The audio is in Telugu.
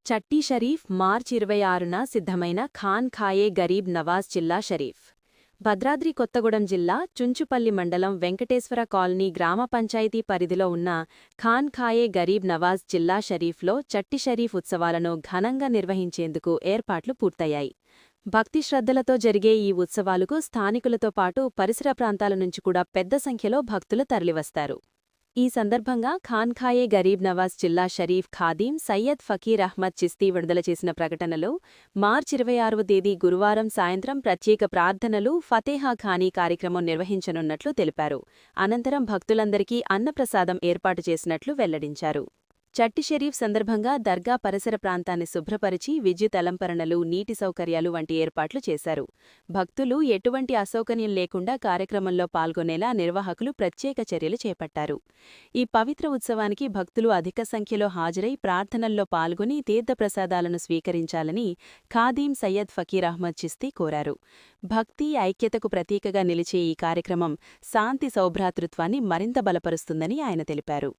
చట్టీ షరీఫ్ మార్చి 26న సిద్ధమైన ఖాన్ ఖాయే గరీబ్ నవాజ్ చిల్లా షరీఫ్. భద్రాద్రి కొత్తగూడెం జిల్లా చుంచుపల్లి మండలం వెంకటేశ్వర కాలనీ గ్రామ పంచాయతీ పరిధిలో ఉన్న ఖాన్ ఖాయే గరీబ్ నవాజ్ చిల్లా షరీఫ్లో చట్టి షరీఫ్ ఉత్సవాలను ఘనంగా నిర్వహించేందుకు ఏర్పాట్లు పూర్తయ్యాయి. భక్తి శ్రద్ధలతో జరిగే ఈ ఉత్సవాలకు స్థానికులతో పాటు పరిసర ప్రాంతాల నుంచి కూడా పెద్ద సంఖ్యలో భక్తులు తరలివస్తారు. ఈ సందర్భంగా ఖాన్ ఖాయే గరీబ్ నవాజ్ చిల్లా షరీఫ్ ఖాదీం సయ్యద్ ఫకీర్ అహ్మద్ చిస్తీ విడుదల చేసిన ప్రకటనలో మార్చి 26వ తేదీ గురువారం సాయంత్రం ప్రత్యేక ప్రార్థనలు ఫతేహా ఖానీ కార్యక్రమం నిర్వహించనున్నట్లు తెలిపారు. అనంతరం భక్తులందరికీ అన్నప్రసాదం ఏర్పాటు చేసినట్లు వెల్లడించారు. చట్టి షరీఫ్ సందర్భంగా దర్గా పరిసర ప్రాంతాన్ని శుభ్రపరిచి విద్యుత్ అలంకరణలు, నీటి సౌకర్యాలు వంటి ఏర్పాట్లు చేశారు. భక్తులు ఎటువంటి అసౌకర్యం లేకుండా కార్యక్రమంలో పాల్గొనేలా నిర్వాహకులు ప్రత్యేక చర్యలు చేపట్టారు. ఈ పవిత్ర ఉత్సవానికి భక్తులు అధిక సంఖ్యలో హాజరై ప్రార్థనల్లో పాల్గొని తీర్థప్రసాదాలను స్వీకరించాలని ఖాదీం సయ్యద్ ఫకీర్ అహ్మద్ చిస్తీ కోరారు. భక్తి, ఐక్యతకు ప్రతీకగా నిలిచే ఈ కార్యక్రమం శాంతి సౌభ్రాతృత్వాన్ని మరింత బలపరుస్తుందని ఆయన తెలిపారు.